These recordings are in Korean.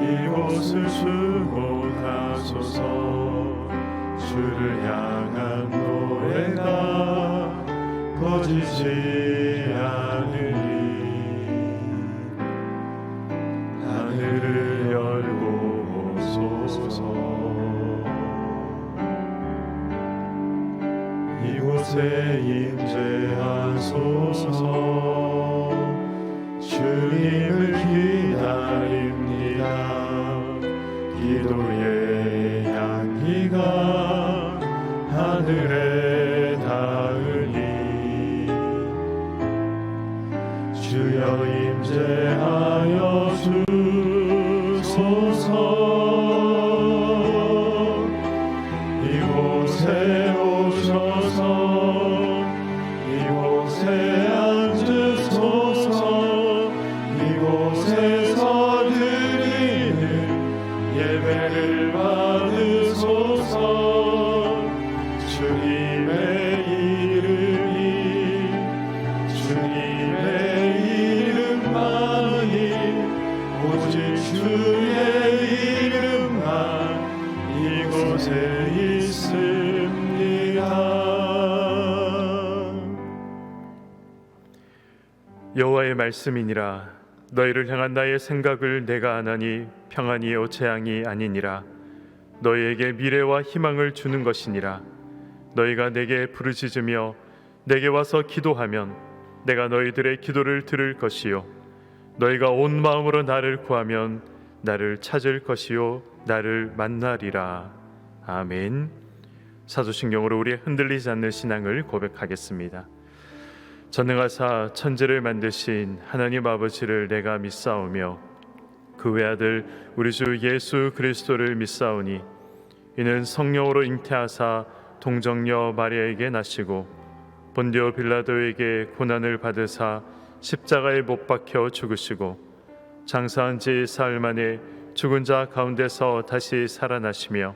이곳을 수고하소서. 주를 향한 노래가 꺼지지 않으니 하늘을 열고 오소서. 이곳에 임재하소서. 주님을 기다립니다. 기도의 향기가 하늘에 닿으니 주여 임재하여 주소서. 이곳에 오셔서 이곳에 앉으소서. 이곳에서 드리는 예배를 받으소서. 주님의 이름만이 오직 주의 이름만 이곳에 있습니다. 여호와의 말씀이니라. 너희를 향한 나의 생각을 내가 아나니 평안이요 재앙이 아니니라. 너희에게 미래와 희망을 주는 것이니라. 너희가 내게 부르짖으며 내게 와서 기도하면 내가 너희들의 기도를 들을 것이요 너희가 온 마음으로 나를 구하면 나를 찾을 것이요 나를 만나리라. 아멘. 사도신경으로 우리의 흔들리지 않는 신앙을 고백하겠습니다. 전능하사 천지를 만드신 하나님 아버지를 내가 믿사오며 그 외아들 우리 주 예수 그리스도를 믿사오니 이는 성령으로 잉태하사 동정녀 마리아에게 나시고 본디오 빌라도에게 고난을 받으사 십자가에 못 박혀 죽으시고 장사한 지 사흘 만에 죽은 자 가운데서 다시 살아나시며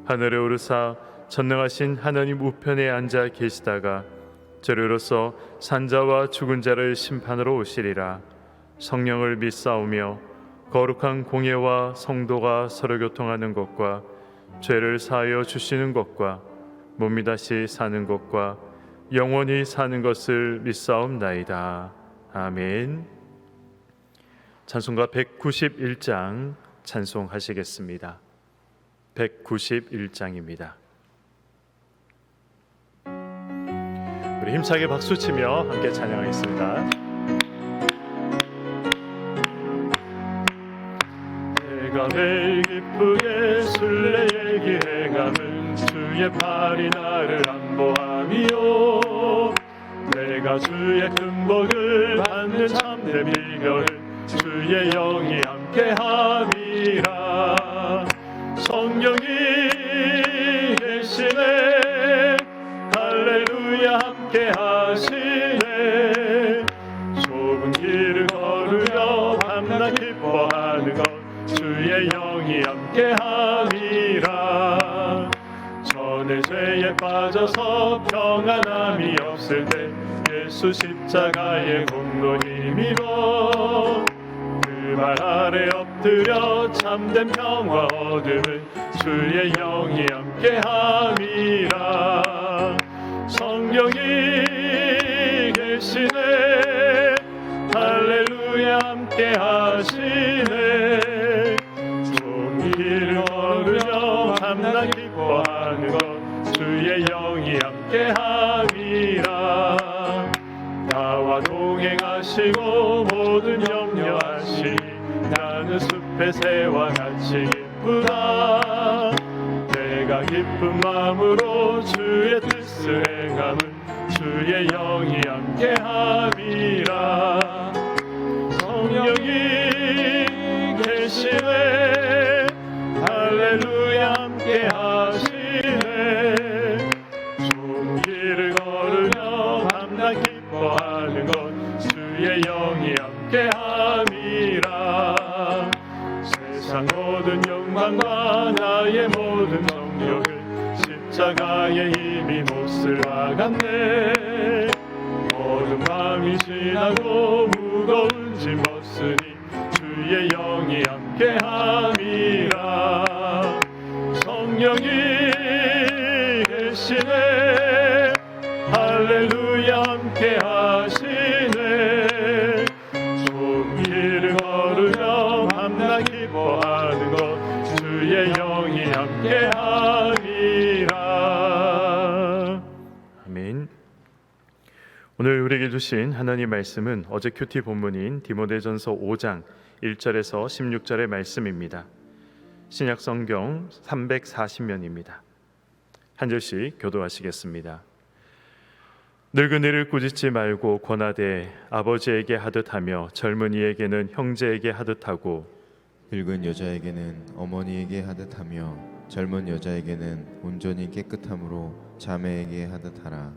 하늘에 오르사 전능하신 하나님 우편에 앉아 계시다가 저리로서 산자와 죽은 자를 심판으로 오시리라. 성령을 믿사오며 거룩한 공예와 성도가 서로 교통하는 것과 죄를 사하여 주시는 것과 몸이 다시 사는 것과 영원히 사는 것을 믿사옵나이다. 아멘. 찬송가 191장 찬송하시겠습니다. 191장입니다. 우리 힘차게 박수치며 함께 찬양하겠습니다. 내가 매일 기쁘게 순례의 기행함은 주의 팔이 나를 안보함이요 내가 주의 큰 복을 받는 참된 비결을 주의 영이 함께함이라. 성령이 계시네 할렐루야 함께하시네. 좁은 길을 걸으며 밤낮 기뻐하는 것 주의 영이 함께함이라. 전에 죄에 빠져서 평안함이 없을 때 예수 십자가의 공로 힘입어 그 말 아래 엎드려 참된 평화 얻음을 주의 영이 함께함이라. 성령이 계시네 할렐루야 함께하시네. 좁은 길을 걸으며 밤낮 기뻐하는 것 주의 영이 함께함이라. 나와 동행하시고 모든 염려하시니 나는 숲의 새와 같이 기쁘다. 내가 기쁜 마음으로 주의 뜻을 행함은 주의 영이 함께함이라. 성령이 계시네 할렐루야 함께하시네. 좁은 길을 걸으며 밤낮 기뻐하는 것 주의 영이 함께함이라. 세상 모든 욕망과 나의 모든 정욕을 십자가에 이미 못을 박았네. 모든 밤이 지나고 무거운 짐 벗으니 주의 영이 함께 함께함이라. 성령이 계시네. 할렐루야 함께하시네. 손길을 걸으며 밤낮 기뻐하는 것 주의 영이 함께하리라. 아멘. 오늘 우리에게 주신 하나님 말씀은 어제 큐티 본문인 디모데전서 5장 1절에서 16절의 말씀입니다. 신약 성경 340면입니다. 한 절씩 교도하시겠습니다. 늙은이를 꾸짖지 말고 권하되 아버지에게 하듯 하며 젊은이에게는 형제에게 하듯 하고 늙은 여자에게는 어머니에게 하듯 하며 젊은 여자에게는 온전히 깨끗함으로 자매에게 하듯 하라.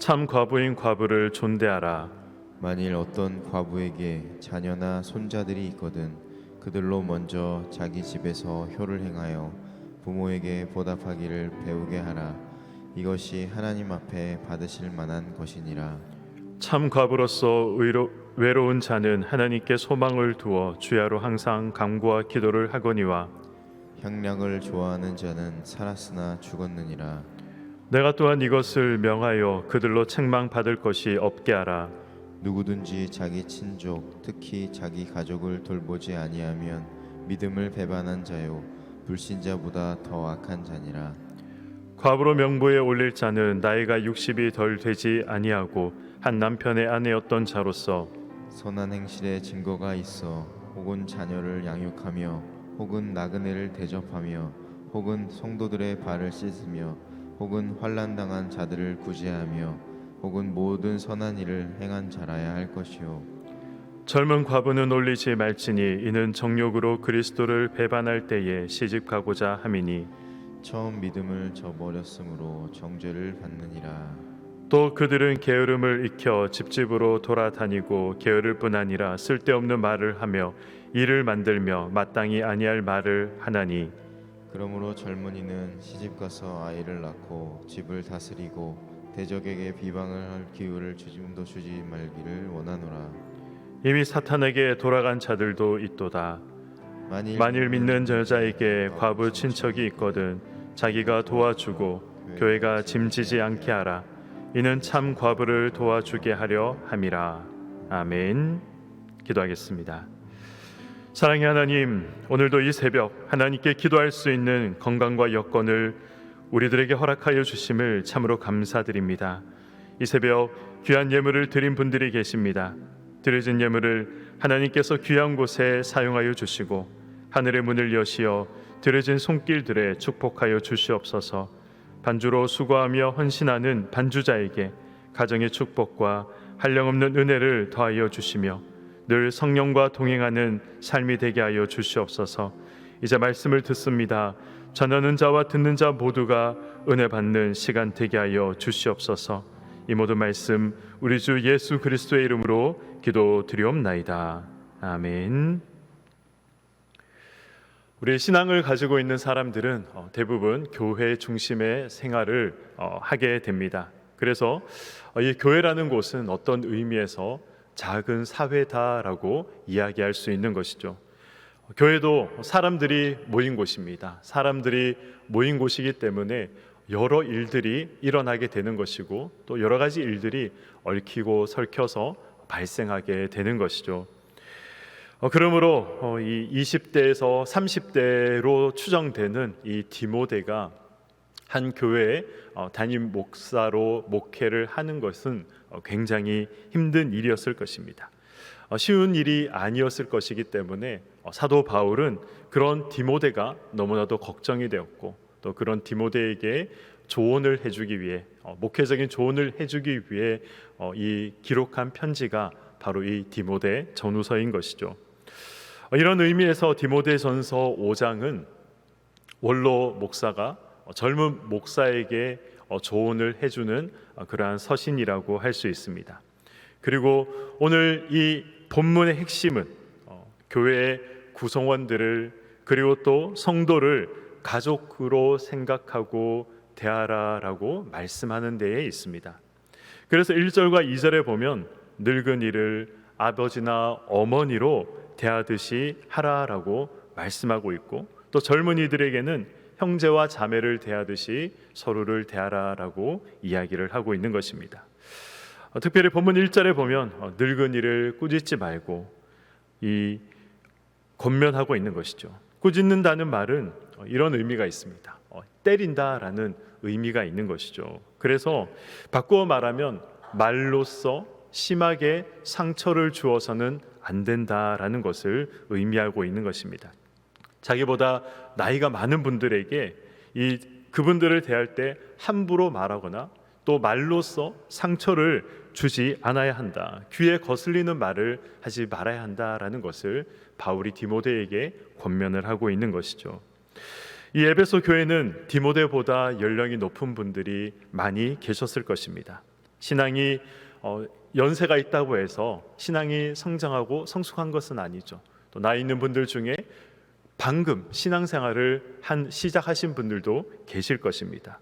참 과부인 과부를 존대하라. 만일 어떤 과부에게 자녀나 손자들이 있거든 그들로 먼저 자기 집에서 효를 행하여 부모에게 보답하기를 배우게 하라. 이것이 하나님 앞에 받으실 만한 것이니라. 참 과부로서 외로운 자는 하나님께 소망을 두어 주야로 항상 간구와 기도를 하거니와 향락을 좋아하는 자는 살았으나 죽었느니라. 내가 또한 이것을 명하여 그들로 책망받을 것이 없게 하라. 누구든지 자기 친족 특히 자기 가족을 돌보지 아니하면 믿음을 배반한 자요 불신자보다 더 악한 자니라. 과부로 명부에 올릴 자는 나이가 60이 덜 되지 아니하고 한 남편의 아내였던 자로서 선한 행실의 증거가 있어 혹은 자녀를 양육하며 혹은 나그네를 대접하며 혹은 성도들의 발을 씻으며 혹은 환난당한 자들을 구제하며 혹은 모든 선한 일을 행한 자라야 할 것이요. 젊은 과부는 올리지 말지니 이는 정욕으로 그리스도를 배반할 때에 시집가고자 함이니 처음 믿음을 저버렸으므로 정죄를 받느니라. 또 그들은 게으름을 익혀 집집으로 돌아다니고 게으를 뿐 아니라 쓸데없는 말을 하며 일을 만들며 마땅히 아니할 말을 하나니 그러므로 젊은이는 시집가서 아이를 낳고 집을 다스리고 대적에게 비방을 할 기회를 주짐도 주지 말기를 원하노라. 이미 사탄에게 돌아간 자들도 있도다. 만일 믿는 여자에게 과부 친척이 있거든 자기가 도와주고 교회가 짐지지 않게 하라. 이는 참 과부를 도와주게 하려 함이라. 아멘. 기도하겠습니다. 사랑의 하나님, 오늘도 이 새벽 하나님께 기도할 수 있는 건강과 여건을 우리들에게 허락하여 주심을 참으로 감사드립니다. 이 새벽 귀한 예물을 드린 분들이 계십니다. 드려진 예물을 하나님께서 귀한 곳에 사용하여 주시고 하늘의 문을 여시어 드려진 손길들에 축복하여 주시옵소서. 반주로 수고하며 헌신하는 반주자에게 가정의 축복과 한량없는 은혜를 더하여 주시며 늘 성령과 동행하는 삶이 되게 하여 주시옵소서. 이제 말씀을 듣습니다. 전하는 자와 듣는 자 모두가 은혜 받는 시간 되게 하여 주시옵소서. 이 모든 말씀 우리 주 예수 그리스도의 이름으로 기도드리옵나이다. 아멘. 우리 신앙을 가지고 있는 사람들은 대부분 교회 중심의 생활을 하게 됩니다. 그래서 이 교회라는 곳은 어떤 의미에서 작은 사회다라고 이야기할 수 있는 것이죠. 교회도 사람들이 모인 곳입니다. 사람들이 모인 곳이기 때문에 여러 일들이 일어나게 되는 것이고 또 여러 가지 일들이 얽히고 설켜서 발생하게 되는 것이죠. 그러므로 이 20대에서 30대로 추정되는 이 디모데가 한 교회의 담임 목사로 목회를 하는 것은 굉장히 힘든 일이었을 것입니다. 쉬운 일이 아니었을 것이기 때문에 사도 바울은 그런 디모데가 너무나도 걱정이 되었고 또 그런 디모데에게 조언을 해주기 위해 목회적인 조언을 해주기 위해 이 기록한 편지가 바로 이 디모데 전후서인 것이죠. 이런 의미에서 디모데전서 5장은 원로 목사가 젊은 목사에게 조언을 해주는 그러한 서신이라고 할 수 있습니다. 그리고 오늘 이 본문의 핵심은 교회의 구성원들을 그리고 또 성도를 가족으로 생각하고 대하라라고 말씀하는 데에 있습니다. 그래서 1절과 2절에 보면 늙은이를 아버지나 어머니로 대하듯이 하라라고 말씀하고 있고, 또 젊은이들에게는 형제와 자매를 대하듯이 서로를 대하라라고 이야기를 하고 있는 것입니다. 특별히 본문 1절에 보면 늙은이를 꾸짖지 말고 이 권면하고 있는 것이죠. 꾸짖는다는 말은 이런 의미가 있습니다. 때린다라는 의미가 있는 것이죠. 그래서 바꾸어 말하면 말로써 심하게 상처를 주어서는 안 된다라는 것을 의미하고 있는 것입니다. 자기보다 나이가 많은 분들에게 그분들을 대할 때 함부로 말하거나 또 말로써 상처를 주지 않아야 한다. 귀에 거슬리는 말을 하지 말아야 한다라는 것을 바울이 디모데에게 권면을 하고 있는 것이죠. 이 에베소 교회는 디모데보다 연령이 높은 분들이 많이 계셨을 것입니다. 신앙이 연세가 있다고 해서 신앙이 성장하고 성숙한 것은 아니죠. 또 나이 있는 분들 중에 방금 신앙생활을 시작하신 분들도 계실 것입니다.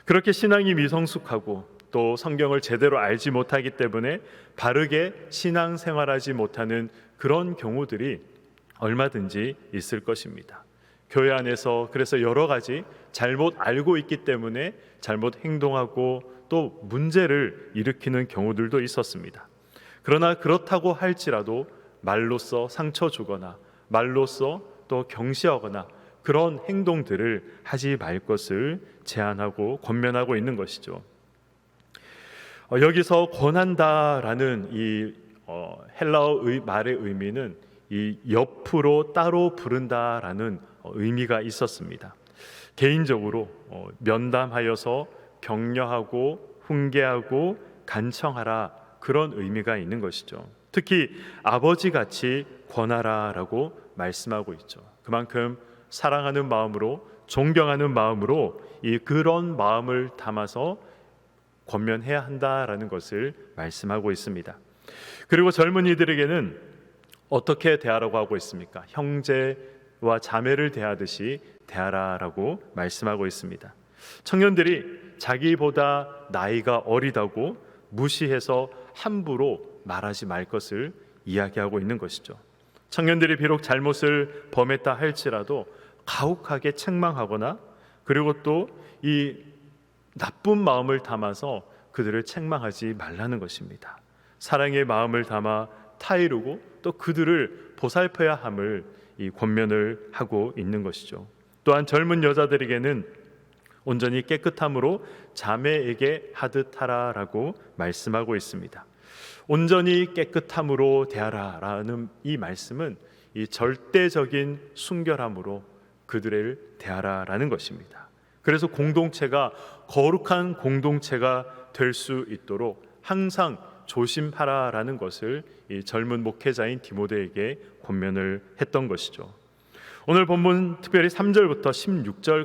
그렇게 신앙이 미성숙하고 또 성경을 제대로 알지 못하기 때문에 바르게 신앙생활하지 못하는 그런 경우들이 얼마든지 있을 것입니다. 교회 안에서 그래서 여러 가지 잘못 알고 있기 때문에 잘못 행동하고 또 문제를 일으키는 경우들도 있었습니다. 그러나 그렇다고 할지라도 말로써 상처 주거나 말로써 또 경시하거나 그런 행동들을 하지 말 것을 제안하고 권면하고 있는 것이죠. 여기서 권한다라는 이 헬라어 말의 의미는 이 옆으로 따로 부른다라는 의미가 있었습니다. 개인적으로 면담하여서 격려하고 훈계하고 간청하라, 그런 의미가 있는 것이죠. 특히 아버지같이 권하라라고 말씀하고 있죠. 그만큼 사랑하는 마음으로, 존경하는 마음으로 그런 마음을 담아서 권면해야 한다라는 것을 말씀하고 있습니다. 그리고 젊은이들에게는 어떻게 대하라고 하고 있습니까? 형제와 자매를 대하듯이 대하라라고 말씀하고 있습니다. 청년들이 자기보다 나이가 어리다고 무시해서 함부로 말하지 말 것을 이야기하고 있는 것이죠. 청년들이 비록 잘못을 범했다 할지라도 가혹하게 책망하거나 그리고 또 이 나쁜 마음을 담아서 그들을 책망하지 말라는 것입니다. 사랑의 마음을 담아 타이르고 또 그들을 보살펴야 함을 권면을 하고 있는 것이죠. 또한 젊은 여자들에게는 온전히 깨끗함으로 자매에게 하듯 하라라고 말씀하고 있습니다. 온전히 깨끗함으로 대하라라는 이 말씀은 이 절대적인 순결함으로 그들을 대하라라는 것입니다. 그래서 공동체가 거룩한 공동체가 될 수 있도록 항상 조심하라라는 것을 이 젊은 목회자인 디모데에게 권면을 했던 것이죠. 오늘 본문 특별히 3절부터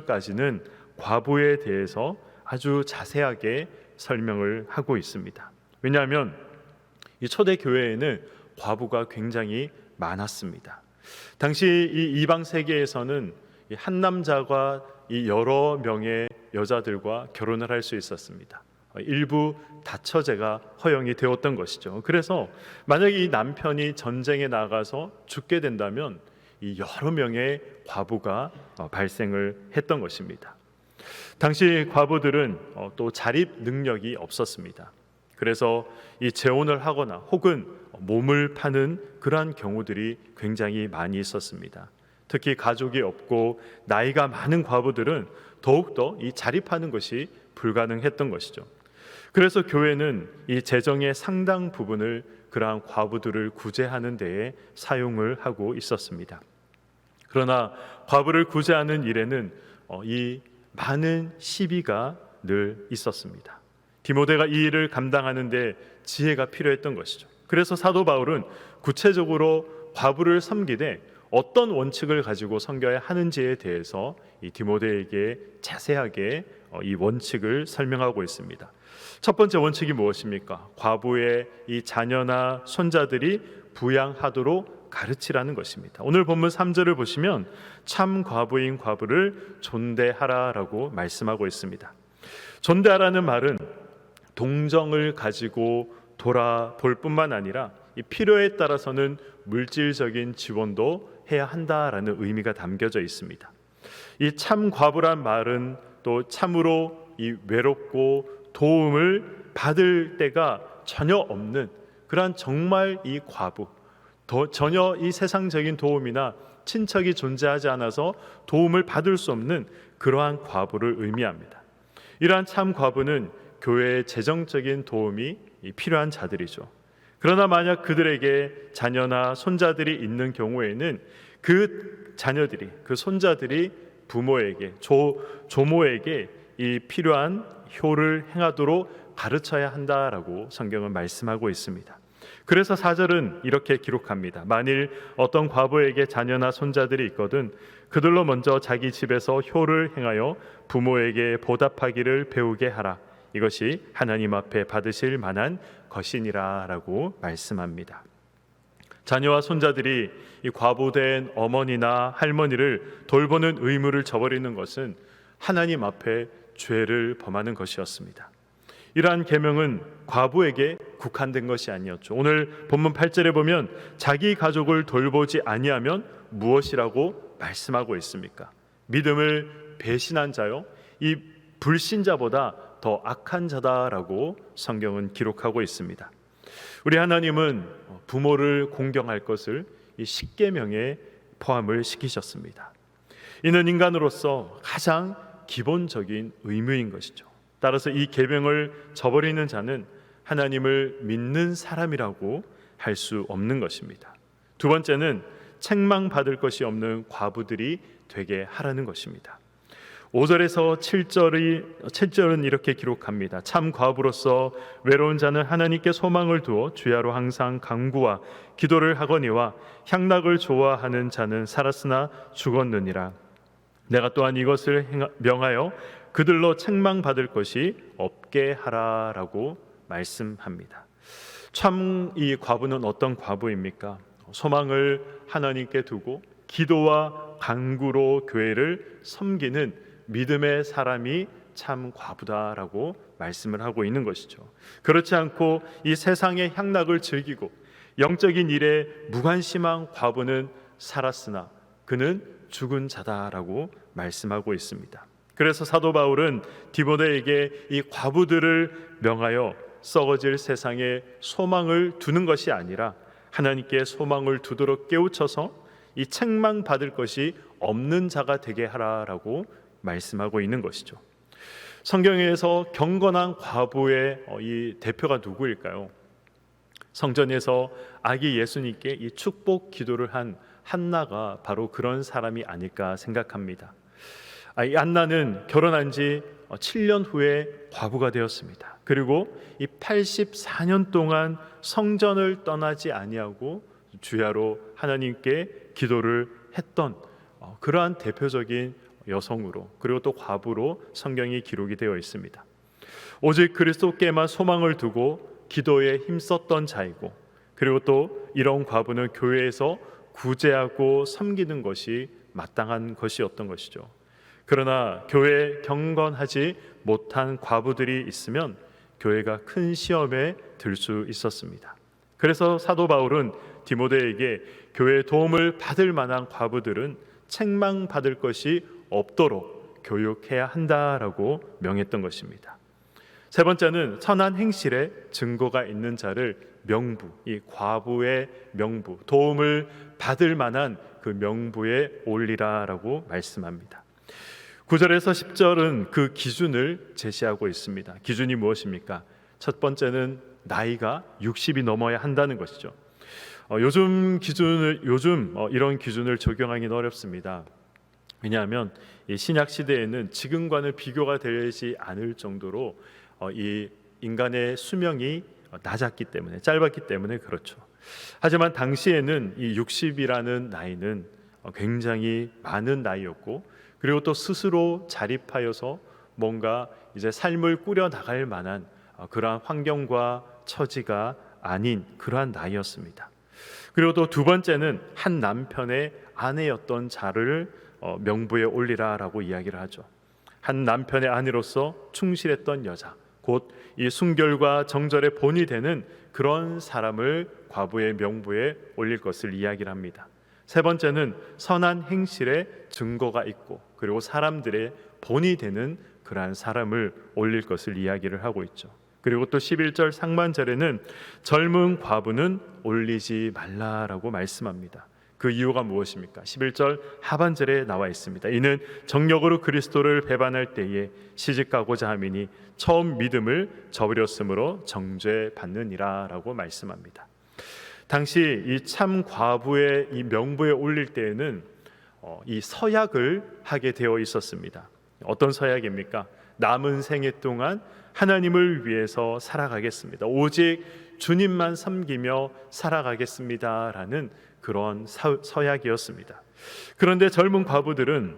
16절까지는 과부에 대해서 아주 자세하게 설명을 하고 있습니다. 왜냐하면 이 초대 교회에는 과부가 굉장히 많았습니다. 당시 이 이방 세계에서는 한 남자가 이 여러 명의 여자들과 결혼을 할 수 있었습니다. 일부 다처제가 허용이 되었던 것이죠. 그래서 만약에 이 남편이 전쟁에 나가서 죽게 된다면 이 여러 명의 과부가 발생을 했던 것입니다. 당시 과부들은 또 자립 능력이 없었습니다. 그래서 이 재혼을 하거나 혹은 몸을 파는 그러한 경우들이 굉장히 많이 있었습니다. 특히 가족이 없고 나이가 많은 과부들은 더욱더 이 자립하는 것이 불가능했던 것이죠. 그래서 교회는 이 재정의 상당 부분을 그러한 과부들을 구제하는 데에 사용을 하고 있었습니다. 그러나 과부를 구제하는 일에는 이 많은 시비가 늘 있었습니다. 디모데가 이 일을 감당하는 데 지혜가 필요했던 것이죠. 그래서 사도 바울은 구체적으로 과부를 섬기되 어떤 원칙을 가지고 섬겨야 하는지에 대해서 이 디모데에게 자세하게 이 원칙을 설명하고 있습니다. 첫 번째 원칙이 무엇입니까? 과부의 이 자녀나 손자들이 부양하도록 가르치라는 것입니다. 오늘 본문 3절을 보시면 참 과부인 과부를 존대하라라고 말씀하고 있습니다. 존대하라는 말은 동정을 가지고 돌아볼 뿐만 아니라 이 필요에 따라서는 물질적인 지원도 교육해야 한다라는 의미가 담겨져 있습니다. 이 참 과부란 말은 또 참으로 이 외롭고 도움을 받을 때가 전혀 없는 그러한 정말 이 과부, 전혀 이 세상적인 도움이나 친척이 존재하지 않아서 도움을 받을 수 없는 그러한 과부를 의미합니다. 이러한 참 과부는 교회의 재정적인 도움이 필요한 자들이죠. 그러나 만약 그들에게 자녀나 손자들이 있는 경우에는 그 자녀들이, 그 손자들이 부모에게, 조모에게 이 필요한 효를 행하도록 가르쳐야 한다라고 성경은 말씀하고 있습니다. 그래서 4절은 이렇게 기록합니다. 만일 어떤 과부에게 자녀나 손자들이 있거든 그들로 먼저 자기 집에서 효를 행하여 부모에게 보답하기를 배우게 하라. 이것이 하나님 앞에 받으실 만한 것이니라 라고 말씀합니다. 자녀와 손자들이 이 과부된 어머니나 할머니를 돌보는 의무를 저버리는 것은 하나님 앞에 죄를 범하는 것이었습니다. 이러한 계명은 과부에게 국한된 것이 아니었죠. 오늘 본문 8절에 보면 자기 가족을 돌보지 아니하면 무엇이라고 말씀하고 있습니까? 믿음을 배신한 자요, 이 불신자보다 더 악한 자다라고 성경은 기록하고 있습니다. 우리 하나님은 부모를 공경할 것을 이 십계명에 포함을 시키셨습니다. 이는 인간으로서 가장 기본적인 의무인 것이죠. 따라서 이 계명을 저버리는 자는 하나님을 믿는 사람이라고 할 수 없는 것입니다. 두 번째는 책망받을 것이 없는 과부들이 되게 하라는 것입니다. 5절에서 7절은 이렇게 기록합니다. 참 과부로서 외로운 자는 하나님께 소망을 두어 주야로 항상 간구와 기도를 하거니와 향락을 좋아하는 자는 살았으나 죽었느니라. 내가 또한 이것을 명하여 그들로 책망받을 것이 없게 하라라고 말씀합니다. 참 이 과부는 어떤 과부입니까? 소망을 하나님께 두고 기도와 간구로 교회를 섬기는 믿음의 사람이 참 과부다라고 말씀을 하고 있는 것이죠. 그렇지 않고 이 세상의 향락을 즐기고 영적인 일에 무관심한 과부는 살았으나 그는 죽은 자다라고 말씀하고 있습니다. 그래서 사도 바울은 디모데에게 이 과부들을 명하여 썩어질 세상에 소망을 두는 것이 아니라 하나님께 소망을 두도록 깨우쳐서 이 책망받을 것이 없는 자가 되게 하라라고 말씀하고 있는 것이죠. 성경에서 경건한 과부의 이 대표가 누구일까요? 성전에서 아기 예수님께 이 축복 기도를 한 한나가 바로 그런 사람이 아닐까 생각합니다. 이 안나는 결혼한 지 7년 후에 과부가 되었습니다. 그리고 이 84년 동안 성전을 떠나지 아니하고 주야로 하나님께 기도를 했던 그러한 대표적인 여성으로, 그리고 또 과부로 성경이 기록이 되어 있습니다. 오직 그리스도께만 소망을 두고 기도에 힘썼던 자이고, 그리고 또 이런 과부는 교회에서 구제하고 섬기는 것이 마땅한 것이었던 것이죠. 그러나 교회에 경건하지 못한 과부들이 있으면 교회가 큰 시험에 들 수 있었습니다. 그래서 사도 바울은 디모데에게 교회의 도움을 받을 만한 과부들은 책망받을 것이 없도록 교육해야 한다라고 명했던 것입니다. 세 번째는 선한 행실에 증거가 있는 자를 명부, 이 과부의 명부, 도움을 받을 만한 그 명부에 올리라라고 말씀합니다. 9절에서 10절은 그 기준을 제시하고 있습니다. 기준이 무엇입니까? 첫 번째는 나이가 60이 넘어야 한다는 것이죠. 요즘 이런 기준을 적용하기는 어렵습니다. 왜냐하면 이 신약 시대에는 지금과는 비교가 되지 않을 정도로 이 인간의 수명이 낮았기 때문에, 짧았기 때문에 그렇죠. 하지만 당시에는 이 60이라는 나이는 굉장히 많은 나이였고, 그리고 또 스스로 자립하여서 뭔가 이제 삶을 꾸려 나갈 만한 그러한 환경과 처지가 아닌 그러한 나이였습니다. 그리고 또 두 번째는 한 남편의 아내였던 자를 명부에 올리라라고 이야기를 하죠. 한 남편의 아내로서 충실했던 여자, 곧 이 순결과 정절의 본이 되는 그런 사람을 과부의 명부에 올릴 것을 이야기를 합니다. 세 번째는 선한 행실에 증거가 있고 그리고 사람들의 본이 되는 그러한 사람을 올릴 것을 이야기를 하고 있죠. 그리고 또 11절 상반절에는 젊은 과부는 올리지 말라라고 말씀합니다. 그 이유가 무엇입니까? 11절 하반절에 나와 있습니다. 이는 정력으로 그리스도를 배반할 때에 시집가고자 함이니 처음 믿음을 저버렸으므로 정죄받느니라 라고 말씀합니다. 당시 이 참 과부의 이 명부에 올릴 때에는 이 서약을 하게 되어 있었습니다. 어떤 서약입니까? 남은 생애 동안 하나님을 위해서 살아가겠습니다. 오직 주님만 섬기며 살아가겠습니다라는 그런 서약이었습니다. 그런데 젊은 과부들은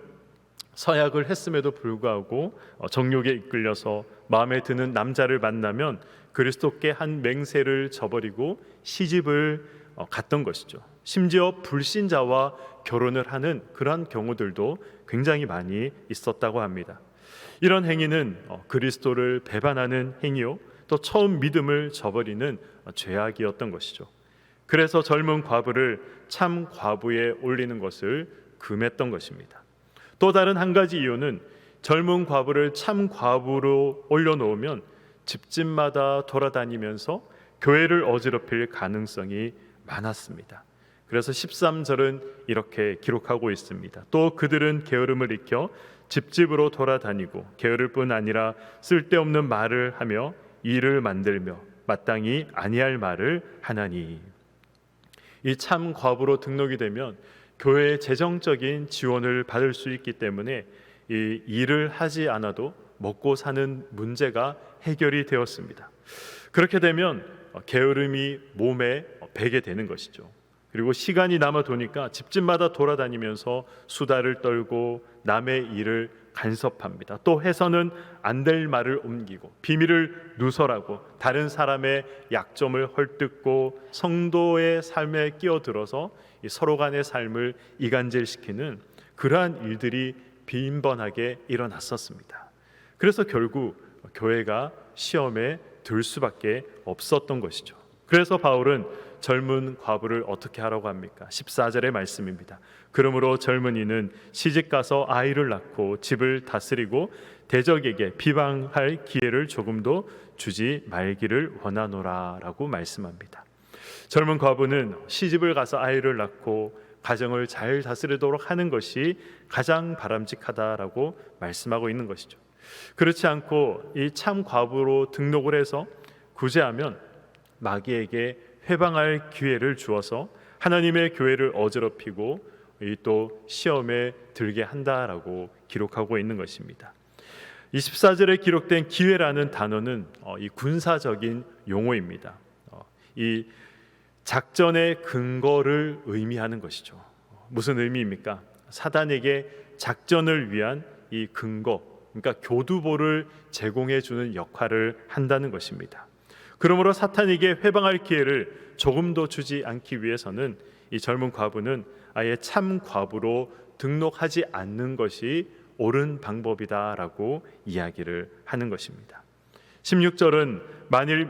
서약을 했음에도 불구하고 정욕에 이끌려서 마음에 드는 남자를 만나면 그리스도께 한 맹세를 저버리고 시집을 갔던 것이죠. 심지어 불신자와 결혼을 하는 그러한 경우들도 굉장히 많이 있었다고 합니다. 이런 행위는 그리스도를 배반하는 행위요, 또 처음 믿음을 저버리는 죄악이었던 것이죠. 그래서 젊은 과부를 참 과부에 올리는 것을 금했던 것입니다. 또 다른 한 가지 이유는 젊은 과부를 참 과부로 올려놓으면 집집마다 돌아다니면서 교회를 어지럽힐 가능성이 많았습니다. 그래서 13절은 이렇게 기록하고 있습니다. 또 그들은 게으름을 익혀 집집으로 돌아다니고 게으를 뿐 아니라 쓸데없는 말을 하며 일을 만들며 마땅히 아니할 말을 하나니. 이 참 과부로 등록이 되면 교회의 재정적인 지원을 받을 수 있기 때문에 이 일을 하지 않아도 먹고 사는 문제가 해결이 되었습니다. 그렇게 되면 게으름이 몸에 배게 되는 것이죠. 그리고 시간이 남아 도니까 집집마다 돌아다니면서 수다를 떨고 남의 일을 간섭합니다. 또 해서는 안 될 말을 옮기고 비밀을 누설하고 다른 사람의 약점을 헐뜯고 성도의 삶에 끼어들어서 서로 간의 삶을 이간질시키는 그러한 일들이 빈번하게 일어났었습니다. 그래서 결국 교회가 시험에 들 수밖에 없었던 것이죠. 그래서 바울은 젊은 과부를 어떻게 하라고 합니까? 14절의 말씀입니다. 그러므로 젊은이는 시집가서 아이를 낳고 집을 다스리고 대적에게 비방할 기회를 조금도 주지 말기를 원하노라 라고 말씀합니다. 젊은 과부는 시집을 가서 아이를 낳고 가정을 잘 다스리도록 하는 것이 가장 바람직하다라고 말씀하고 있는 것이죠. 그렇지 않고 이 참 과부로 등록을 해서 구제하면 마귀에게 회방할 기회를 주어서 하나님의 교회를 어지럽히고 또 시험에 들게 한다라고 기록하고 있는 것입니다. 24절에 기록된 기회라는 단어는 이 군사적인 용어입니다. 이 작전의 근거를 의미하는 것이죠. 무슨 의미입니까? 사단에게 작전을 위한 이 근거, 그러니까 교두보를 제공해 주는 역할을 한다는 것입니다. 그러므로 사탄에게 회방할 기회를 조금도 주지 않기 위해서는 이 젊은 과부는 아예 참 과부로 등록하지 않는 것이 옳은 방법이다라고 이야기를 하는 것입니다. 16절은 만일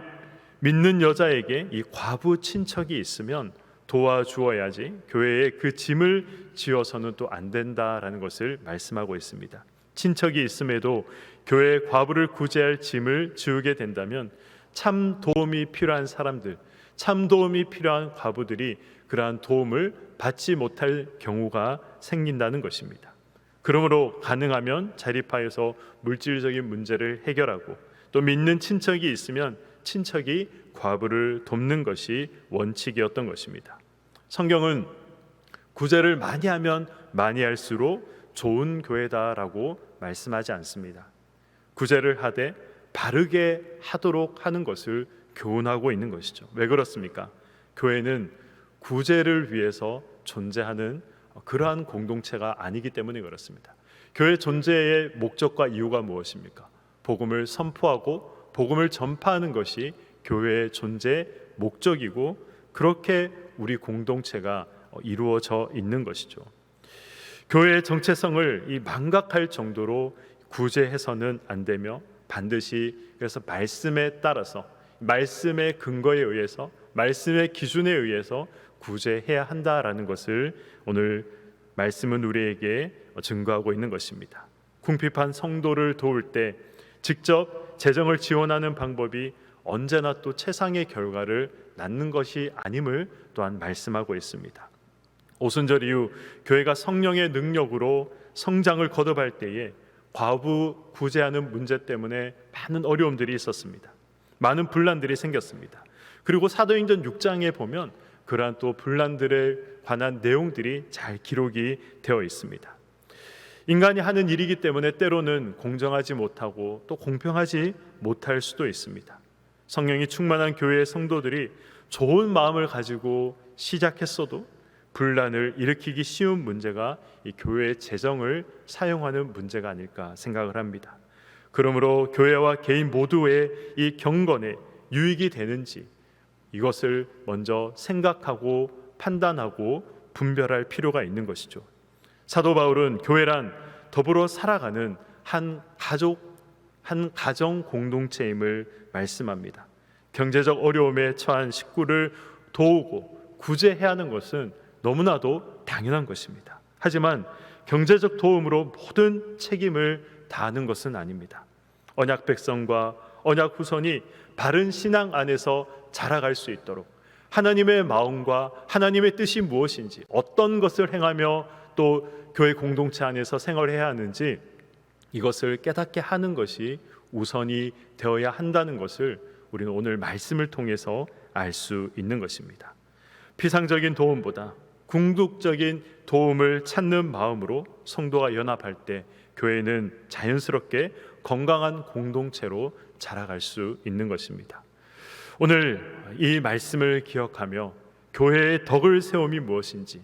믿는 여자에게 이 과부 친척이 있으면 도와주어야지 교회에 그 짐을 지어서는 또 안 된다라는 것을 말씀하고 있습니다. 친척이 있음에도 교회 과부를 구제할 짐을 지우게 된다면 참 도움이 필요한 사람들, 참 도움이 필요한 과부들이 그러한 도움을 받지 못할 경우가 생긴다는 것입니다. 그러므로 가능하면 자립하여서 물질적인 문제를 해결하고 또 믿는 친척이 있으면 친척이 과부를 돕는 것이 원칙이었던 것입니다. 성경은 구제를 많이 하면 많이 할수록 좋은 교회다라고 말씀하지 않습니다. 구제를 하되 바르게 하도록 하는 것을 교훈하고 있는 것이죠. 왜 그렇습니까? 교회는 구제를 위해서 존재하는 그러한 공동체가 아니기 때문에 그렇습니다. 교회 존재의 목적과 이유가 무엇입니까? 복음을 선포하고 복음을 전파하는 것이 교회의 존재의 목적이고 그렇게 우리 공동체가 이루어져 있는 것이죠. 교회의 정체성을 이 망각할 정도로 구제해서는 안 되며 반드시 그래서 말씀에 따라서 말씀의 근거에 의해서 말씀의 기준에 의해서 구제해야 한다라는 것을 오늘 말씀은 우리에게 증거하고 있는 것입니다. 궁핍한 성도를 도울 때 직접 재정을 지원하는 방법이 언제나 또 최상의 결과를 낳는 것이 아님을 또한 말씀하고 있습니다. 오순절 이후 교회가 성령의 능력으로 성장을 거듭할 때에 과부 구제하는 문제 때문에 많은 어려움들이 있었습니다. 많은 분란들이 생겼습니다. 그리고 사도행전 6장에 보면 그러한 또 분란들에 관한 내용들이 잘 기록이 되어 있습니다. 인간이 하는 일이기 때문에 때로는 공정하지 못하고 또 공평하지 못할 수도 있습니다. 성령이 충만한 교회의 성도들이 좋은 마음을 가지고 시작했어도 분란을 일으키기 쉬운 문제가 이 교회의 재정을 사용하는 문제가 아닐까 생각을 합니다. 그러므로 교회와 개인 모두의 이 경건에 유익이 되는지 이것을 먼저 생각하고 판단하고 분별할 필요가 있는 것이죠. 사도 바울은 교회란 더불어 살아가는 한 가정 공동체임을 말씀합니다. 경제적 어려움에 처한 식구를 도우고 구제해야 하는 것은 너무나도 당연한 것입니다. 하지만 경제적 도움으로 모든 책임을 다하는 것은 아닙니다. 언약 백성과 언약 후손이 바른 신앙 안에서 자라갈 수 있도록 하나님의 마음과 하나님의 뜻이 무엇인지, 어떤 것을 행하며 또 교회 공동체 안에서 생활해야 하는지 이것을 깨닫게 하는 것이 우선이 되어야 한다는 것을 우리는 오늘 말씀을 통해서 알 수 있는 것입니다. 피상적인 도움보다 궁극적인 도움을 찾는 마음으로 성도가 연합할 때 교회는 자연스럽게 건강한 공동체로 자라갈 수 있는 것입니다. 오늘 이 말씀을 기억하며 교회의 덕을 세움이 무엇인지,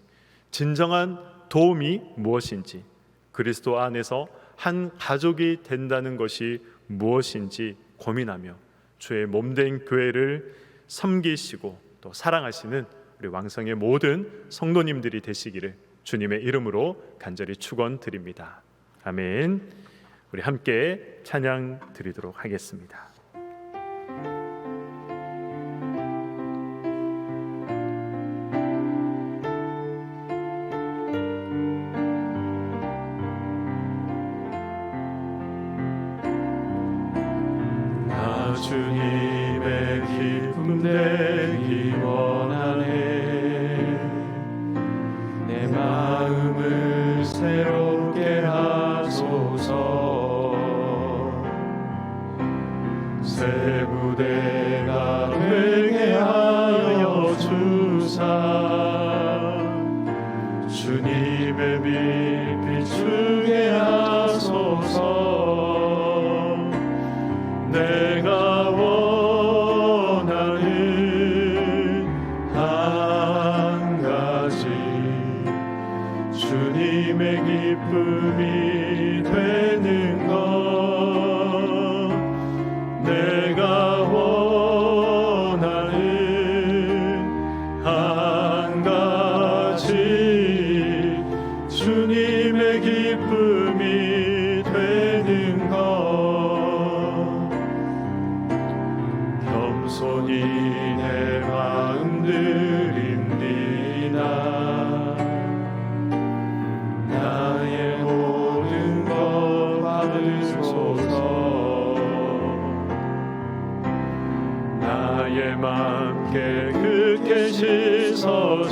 진정한 도움이 무엇인지, 그리스도 안에서 한 가족이 된다는 것이 무엇인지 고민하며 주의 몸된 교회를 섬기시고 또 사랑하시는 우리 왕성의 모든 성도님들이 되시기를 주님의 이름으로 간절히 축원드립니다. 아멘. 우리 함께 찬양 드리도록 하겠습니다. 나 주님의 기쁨 되기 원하네. 내 마음을 새롭게 하소서. 새 부대가 되게 하여 주사. 주님의 빛 비추게 하소서. 내가 원하는 한 가지, 주님의 기쁨이 되는 것. 내가 원하는 한 가지, 주님의 기쁨이 되는 것. 겸손히 내 마음 드립니다. 나의 모든 것 받으소서. 나의 맘 깨끗게 씻어주사.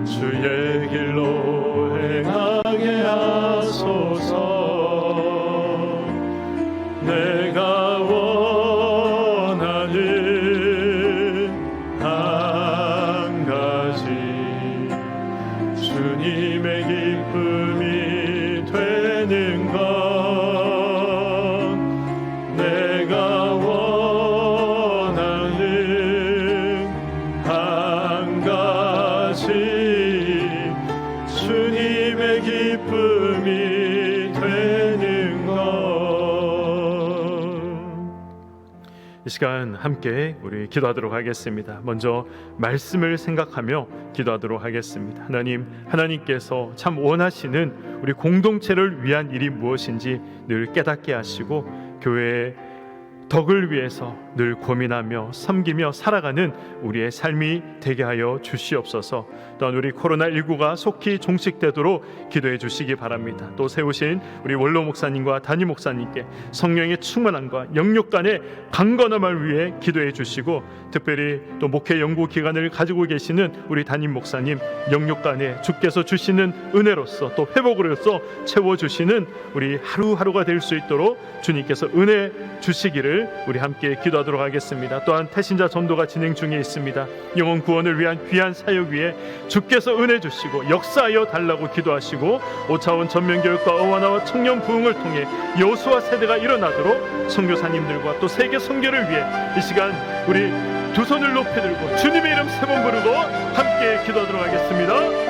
주의 길로 행하게 하소서. 내가 원하는 한 가지, 주님의 기쁨이 되는 것. 내가 원하는 한 가지, 주님의 기쁨이 되는 것. 이 시간 함께 우리 기도하도록 하겠습니다. 먼저 말씀을 생각하며 기도하도록 하겠습니다. 하나님께서 참 원하시는 우리 공동체를 위한 일이 무엇인지 늘 깨닫게 하시고 교회의 덕을 위해서 늘 고민하며 섬기며 살아가는 우리의 삶이 되게 하여 주시옵소서. 또한 우리 코로나19가 속히 종식되도록 기도해 주시기 바랍니다. 또 세우신 우리 원로 목사님과 담임 목사님께 성령의 충만함과 영육간의 강건함을 위해 기도해 주시고, 특별히 또 목회 연구 기간을 가지고 계시는 우리 담임 목사님 영육간에 주께서 주시는 은혜로서 또 회복으로서 채워주시는 우리 하루하루가 될 수 있도록 주님께서 은혜 주시기를 우리 함께 기도하도록 하겠습니다. 또한 태신자 전도가 진행 중에 있습니다. 영혼 구원을 위한 귀한 사역 위에 주께서 은혜 주시고 역사하여 달라고 기도하시고, 5차원 전면교육과 어원화와 청년 부흥을 통해 여호수아 세대가 일어나도록 선교사님들과 또 세계 선교를 위해 이 시간 우리 두 손을 높이 들고 주님의 이름 세 번 부르고 함께 기도하도록 하겠습니다.